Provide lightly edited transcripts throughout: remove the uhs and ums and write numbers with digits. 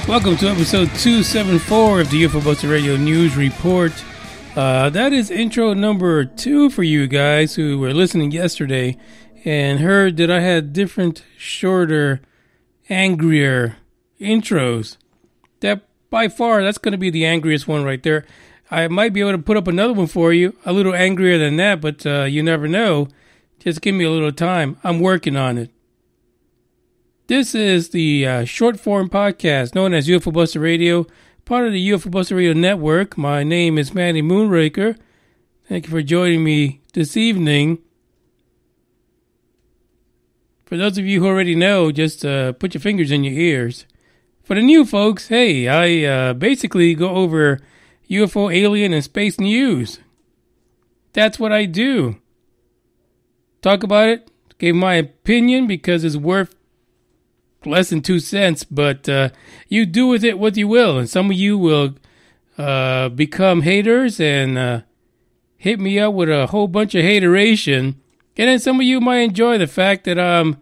Welcome to episode 274 of the UFO Buster Radio News Report. That is intro number 2 for you guys who were listening yesterday and heard that I had different, shorter, angrier intros. That by far, that's going to be the angriest one right there. I might be able to put up another one for you, a little angrier than that, but you never know. Just give me a little time. I'm working on it. This is the short form podcast known as UFO Buster Radio, part of the UFO Buster Radio Network. My name is Manny Moonraker. Thank you for joining me this evening. For those of you who already know, just put your fingers in your ears. For the new folks, hey, I basically go over UFO, alien, and space news. That's what I do. Talk about it, give my opinion because it's worth less than 2 cents, but you do with it what you will. And some of you will become haters and hit me up with a whole bunch of hateration. And then some of you might enjoy the fact that I'm,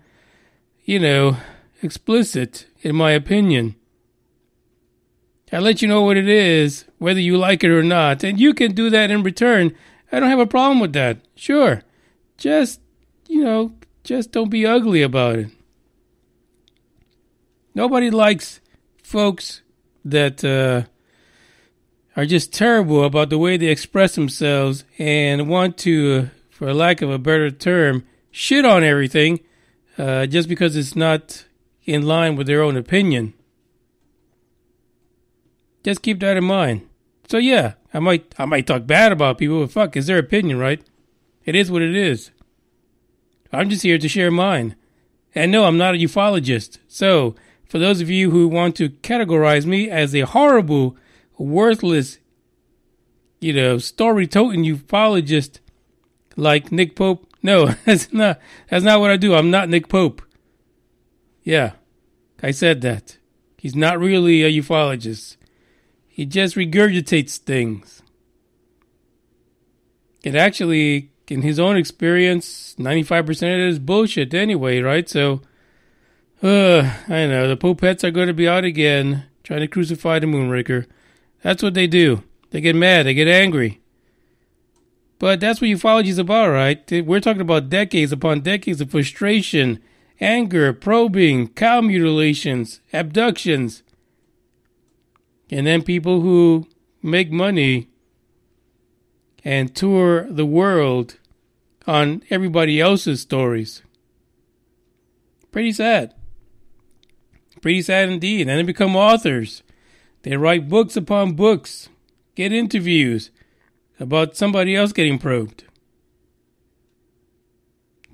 explicit in my opinion. I let you know what it is, whether you like it or not. And you can do that in return. I don't have a problem with that. Sure. Just don't be ugly about it. Nobody likes folks that are just terrible about the way they express themselves and want to, for lack of a better term, shit on everything just because it's not in line with their own opinion. Just keep that in mind. So yeah, I might talk bad about people, but fuck, it's their opinion, right? It is what it is. I'm just here to share mine. And no, I'm not a ufologist. So, for those of you who want to categorize me as a horrible, worthless, story-toting ufologist like Nick Pope, no, that's not what I do. I'm not Nick Pope. Yeah, I said that. He's not really a ufologist. He just regurgitates things. It actually, in his own experience, 95% of it is bullshit anyway, right? So, I know, the Popettes are going to be out again, trying to crucify the Moonraker. That's what they do. They get mad, they get angry. But that's what ufology is about, right? We're talking about decades upon decades of frustration, anger, probing, cow mutilations, abductions. And then people who make money and tour the world on everybody else's stories. Pretty sad. Pretty sad indeed. And they become authors. They write books upon books, get interviews about somebody else getting probed.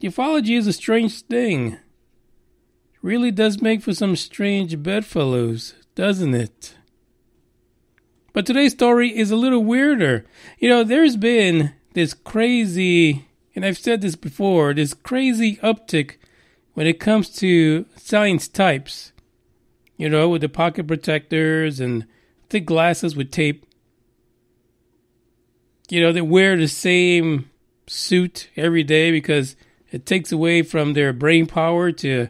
Ufology is a strange thing. It really does make for some strange bedfellows, doesn't it? But today's story is a little weirder. There's been this crazy, and I've said this before, this crazy uptick when it comes to science types. With the pocket protectors and thick glasses with tape. They wear the same suit every day because it takes away from their brain power to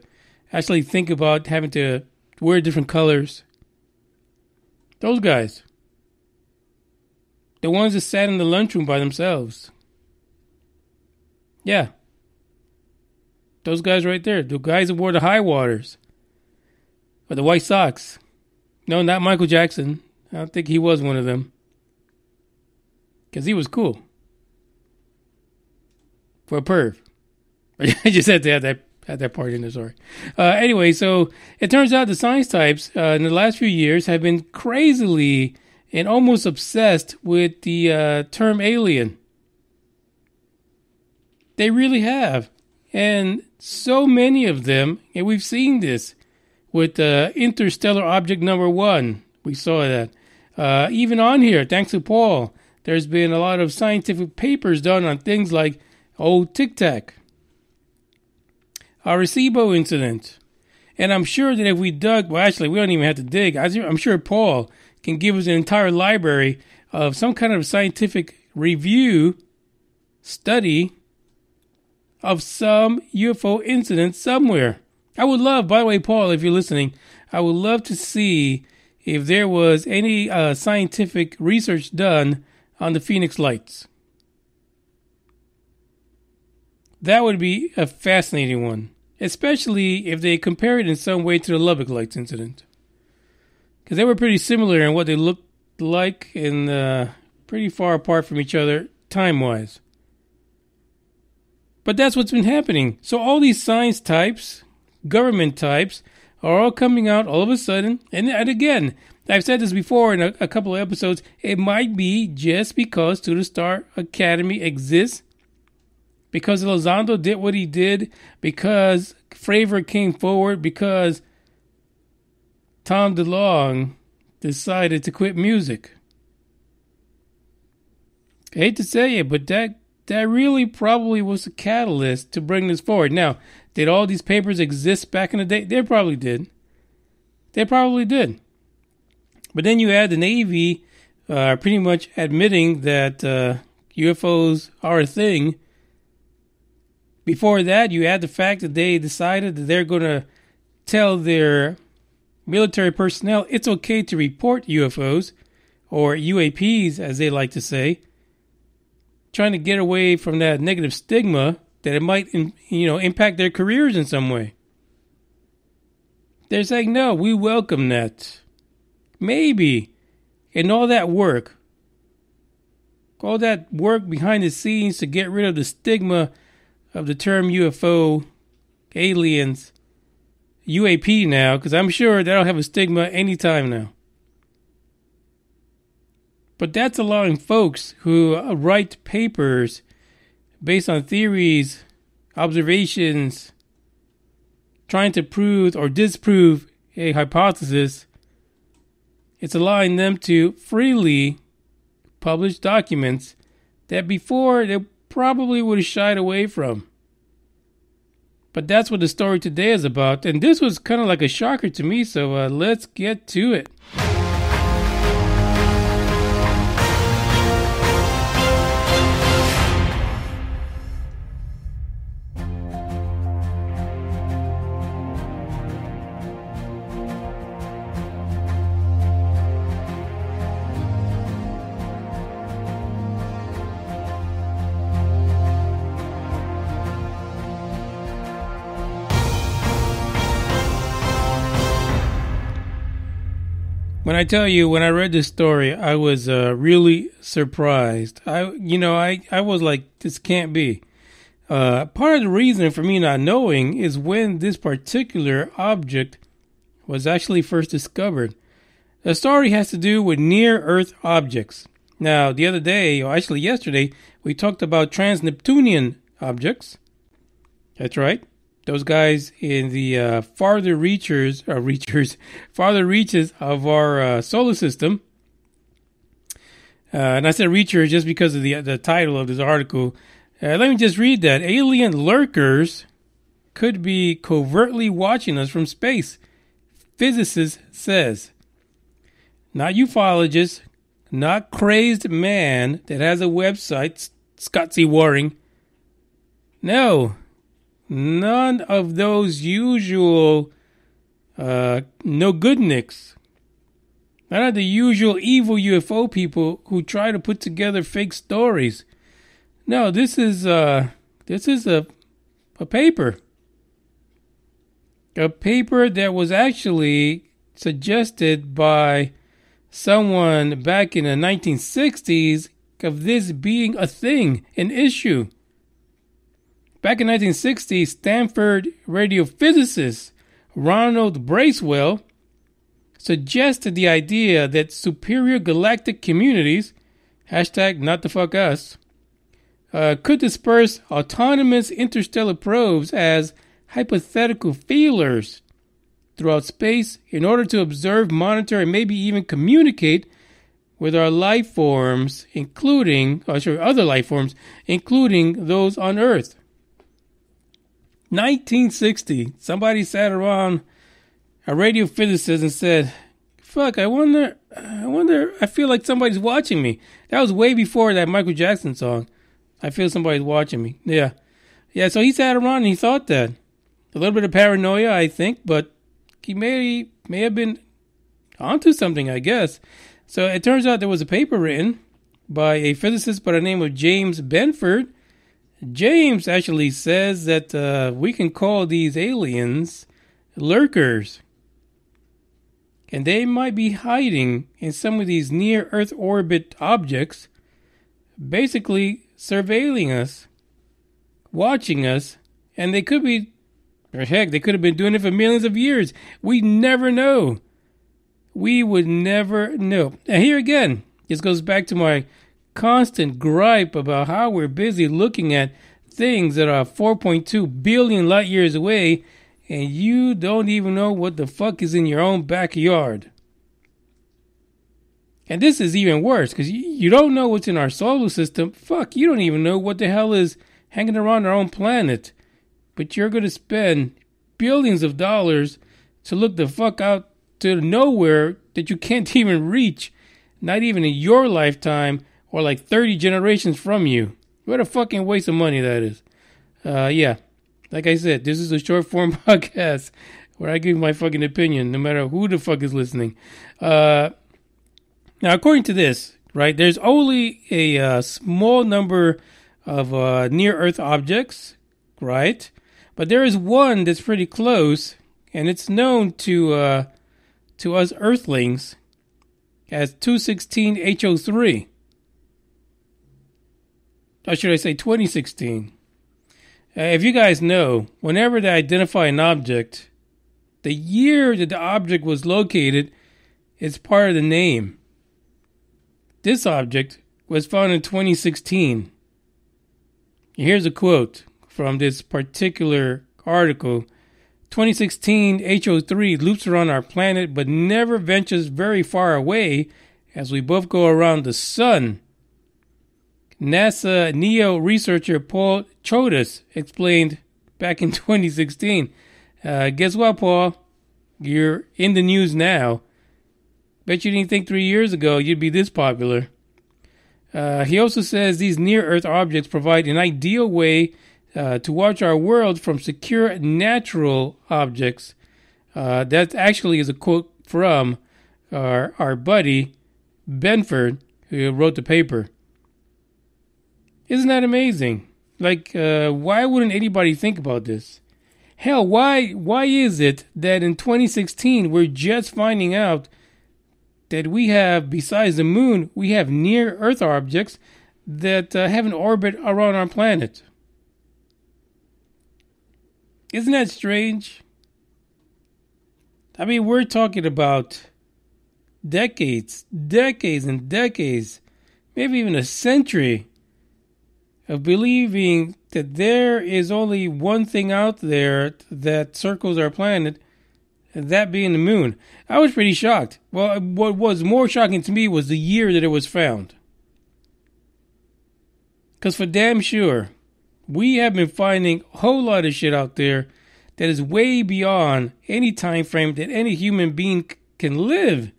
actually think about having to wear different colors. Those guys. The ones that sat in the lunchroom by themselves. Yeah. Those guys right there. The guys that wore the high waters. Or the White Sox. No, not Michael Jackson. I don't think he was one of them. Because he was cool. For a perv. I just had to add that part in there, sorry. Anyway, so it turns out the science types in the last few years have been crazily and almost obsessed with the term alien. They really have. And so many of them, and we've seen this with interstellar object number 1. We saw that. Even on here, thanks to Paul, there's been a lot of scientific papers done on things like Tic Tac, Arecibo incident. And I'm sure that if we dug, well, actually, we don't even have to dig. I'm sure Paul can give us an entire library of some kind of scientific review, study of some UFO incident somewhere. I would love, by the way, Paul, if you're listening, I would love to see if there was any scientific research done on the Phoenix Lights. That would be a fascinating one, especially if they compare it in some way to the Lubbock Lights incident. Because they were pretty similar in what they looked like and pretty far apart from each other time-wise. But that's what's been happening. So all these science types, government types, are all coming out all of a sudden. And again, I've said this before in a couple of episodes. It might be just because To the Star Academy exists, because Elizondo did what he did, because Fravor came forward, because Tom DeLonge decided to quit music. I hate to say it, but that really probably was the catalyst to bring this forward. Now, did all these papers exist back in the day? They probably did. But then you add the Navy pretty much admitting that UFOs are a thing. Before that, you add the fact that they decided that they're going to tell their military personnel it's okay to report UFOs, or UAPs as they like to say, trying to get away from that negative stigma that it might, impact their careers in some way. They're saying, no, we welcome that. Maybe. And all that work behind the scenes to get rid of the stigma of the term UFO, aliens, UAP now, because I'm sure that'll have a stigma anytime now. But that's allowing folks who write papers based on theories, observations, trying to prove or disprove a hypothesis. It's allowing them to freely publish documents that before they probably would have shied away from. But that's what the story today is about. And this was kind of like a shocker to me, so let's get to it. When I tell you, when I read this story, I was really surprised. I was like, this can't be. Part of the reason for me not knowing is when this particular object was actually first discovered. The story has to do with near-Earth objects. Now, the other day, or actually yesterday, we talked about trans-Neptunian objects. That's right. Those guys in the farther reaches of our solar system. And I said reachers just because of the title of this article. Let me just read that. Alien lurkers could be covertly watching us from space. Physicist says. Not ufologist, not crazed man that has a website, Scott C. Waring. No. None of those usual no-goodniks. None of the usual evil UFO people who try to put together fake stories. No, this is a paper. A paper that was actually suggested by someone back in the 1960s of this being a thing, an issue. Back in 1960, Stanford radiophysicist Ronald Bracewell suggested the idea that superior galactic communities, #NotTheFuckUs, could disperse autonomous interstellar probes as hypothetical feelers throughout space in order to observe, monitor, and maybe even communicate with our life forms, other life forms, including those on Earth. 1960, somebody sat around a radiophysicist and said, fuck, I feel like somebody's watching me. That was way before that Michael Jackson song. I feel somebody's watching me. Yeah, so he sat around and he thought that. A little bit of paranoia, I think, but he may have been onto something, I guess. So it turns out there was a paper written by a physicist by the name of James Benford. James actually says that we can call these aliens lurkers. And they might be hiding in some of these near-Earth orbit objects, basically surveilling us, watching us, and they could be, or heck, they could have been doing it for millions of years. We never know. We would never know. And here again, this goes back to my constant gripe about how we're busy looking at things that are 4.2 billion light years away, and you don't even know what the fuck is in your own backyard. And this is even worse, because you don't know what's in our solar system. Fuck, you don't even know what the hell is hanging around our own planet. But you're going to spend billions of dollars to look the fuck out to nowhere that you can't even reach. Not even in your lifetime, or like 30 generations from you. What a fucking waste of money that is. Yeah. Like I said, this is a short form podcast where I give my fucking opinion, no matter who the fuck is listening. Now, according to this, right, there's only a small number of near-Earth objects, right? But there is one that's pretty close, and it's known to us Earthlings as 216 HO3. Or should I say 2016? If you guys know, whenever they identify an object, the year that the object was located is part of the name. This object was found in 2016. Here's a quote from this particular article. 2016 HO3 loops around our planet but never ventures very far away as we both go around the sun. NASA NEO researcher Paul Chodas explained back in 2016. Guess what, Paul? You're in the news now. Bet you didn't think 3 years ago you'd be this popular. He also says these near-Earth objects provide an ideal way to watch our world from secure natural objects. That actually is a quote from our buddy Benford, who wrote the paper. Isn't that amazing? Like, why wouldn't anybody think about this? Hell, why is it that in 2016 we're just finding out that we have, besides the moon, we have near-Earth objects that have an orbit around our planet? Isn't that strange? I mean, we're talking about decades and decades, maybe even a century of believing that there is only one thing out there that circles our planet, and that being the moon. I was pretty shocked. Well, what was more shocking to me was the year that it was found. Because for damn sure, we have been finding a whole lot of shit out there that is way beyond any time frame that any human being can live.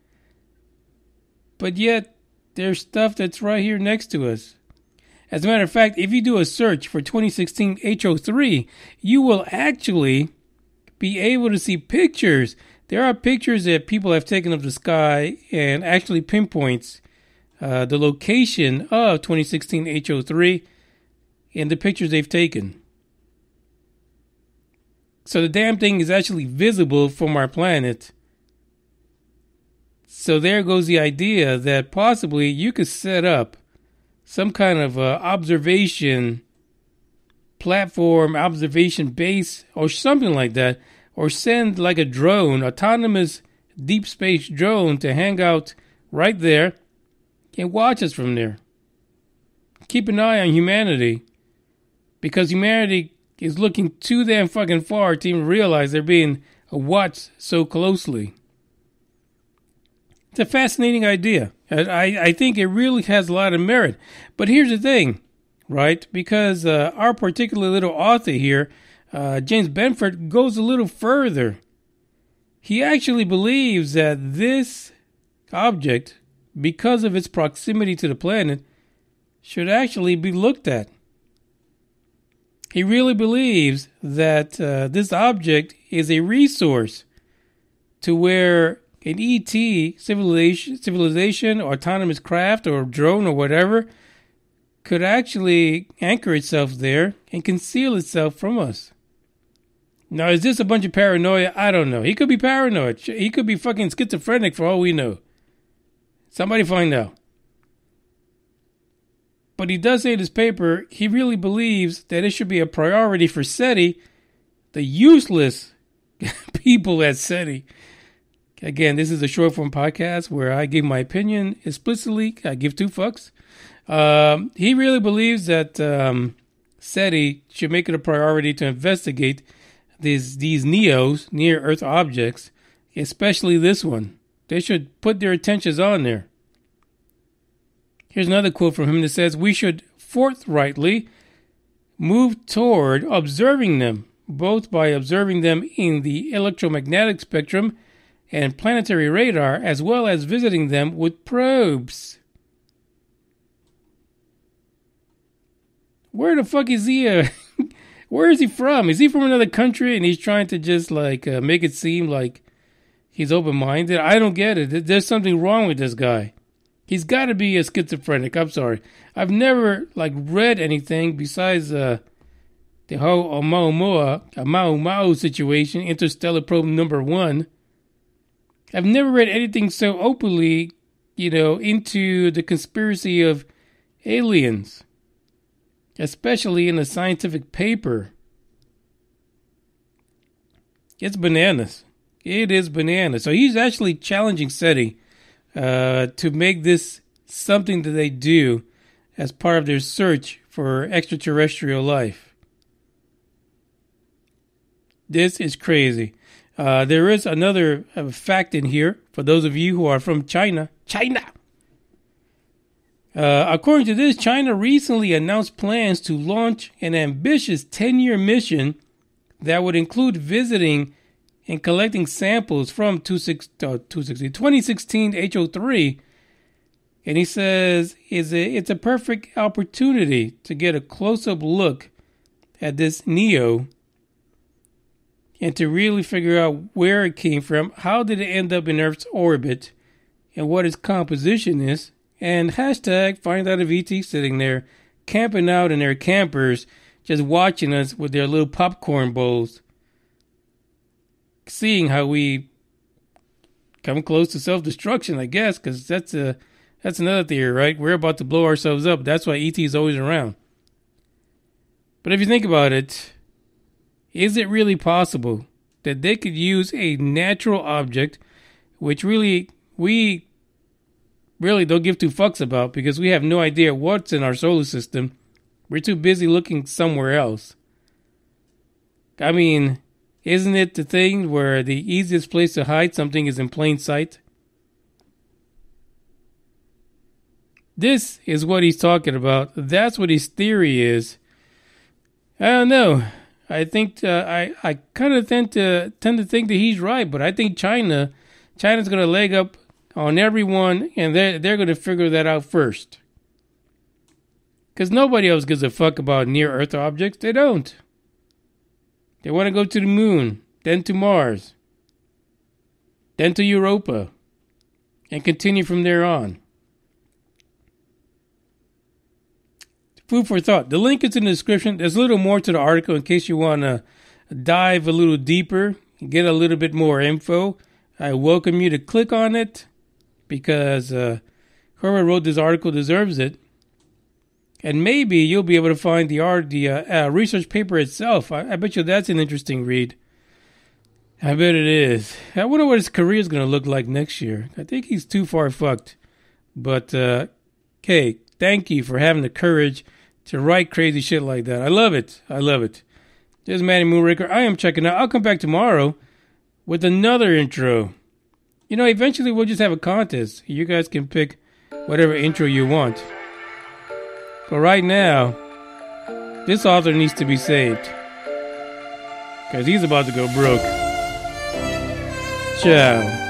But yet, there's stuff that's right here next to us. As a matter of fact, if you do a search for 2016 HO3, you will actually be able to see pictures. There are pictures that people have taken of the sky and actually pinpoints the location of 2016 HO3 in the pictures they've taken. So the damn thing is actually visible from our planet. So there goes the idea that possibly you could set up some kind of observation platform, observation base, or something like that, or send like a drone, autonomous deep space drone to hang out right there and watch us from there. Keep an eye on humanity, because humanity is looking too damn fucking far to even realize they're being watched so closely. It's a fascinating idea. I think it really has a lot of merit. But here's the thing, right? Because our particular little author here, James Benford, goes a little further. He actually believes that this object, because of its proximity to the planet, should actually be looked at. He really believes that this object is a resource to where an ET civilization, autonomous craft, or drone, or whatever, could actually anchor itself there and conceal itself from us. Now, is this a bunch of paranoia? I don't know. He could be paranoid. He could be fucking schizophrenic for all we know. Somebody find out. But he does say in his paper, he really believes that it should be a priority for SETI, the useless people at SETI. Again, this is a short form podcast where I give my opinion explicitly. I give two fucks. He really believes that SETI should make it a priority to investigate these NEOs, near Earth objects, especially this one. They should put their attentions on there. Here's another quote from him that says, "We should forthrightly move toward observing them, both by observing them in the electromagnetic spectrum and planetary radar, as well as visiting them with probes." Where the fuck is he? Where is he from? Is he from another country and he's trying to just make it seem like he's open-minded? I don't get it. There's something wrong with this guy. He's got to be a schizophrenic. I'm sorry. I've never read anything besides the whole Oumuamua situation, interstellar probe number 1. I've never read anything so openly, into the conspiracy of aliens, especially in a scientific paper. It's bananas. It is bananas. So he's actually challenging SETI to make this something that they do as part of their search for extraterrestrial life. This is crazy. There is another fact in here for those of you who are from China. According to this, China recently announced plans to launch an ambitious 10-year mission that would include visiting and collecting samples from 2016 HO3. And he says it's a perfect opportunity to get a close-up look at this NEO and to really figure out where it came from, how did it end up in Earth's orbit, and what its composition is. And hashtag find out if ET's sitting there camping out in their campers, just watching us with their little popcorn bowls, seeing how we come close to self-destruction, I guess, because that's another theory, right? We're about to blow ourselves up. That's why ET is always around. But if you think about it, is it really possible that they could use a natural object, which we really don't give two fucks about because we have no idea what's in our solar system? We're too busy looking somewhere else. I mean, isn't it the thing where the easiest place to hide something is in plain sight? This is what he's talking about. That's what his theory is. I don't know. I think I kind of tend to think that he's right, but I think China's going to leg up on everyone, and they're going to figure that out first. Because nobody else gives a fuck about near-Earth objects. They don't. They want to go to the moon, then to Mars, then to Europa, and continue from there on. Food for thought. The link is in the description. There's a little more to the article in case you want to dive a little deeper and get a little bit more info. I welcome you to click on it because whoever wrote this article deserves it. And maybe you'll be able to find the research paper itself. I bet you that's an interesting read. I bet it is. I wonder what his career is going to look like next year. I think he's too far fucked. But, okay, thank you for having the courage to write crazy shit like that. I love it. I love it. This is Manny Moonraker. I am checking out. I'll come back tomorrow with another intro. Eventually we'll just have a contest. You guys can pick whatever intro you want. But right now, this author needs to be saved. Because he's about to go broke. Ciao.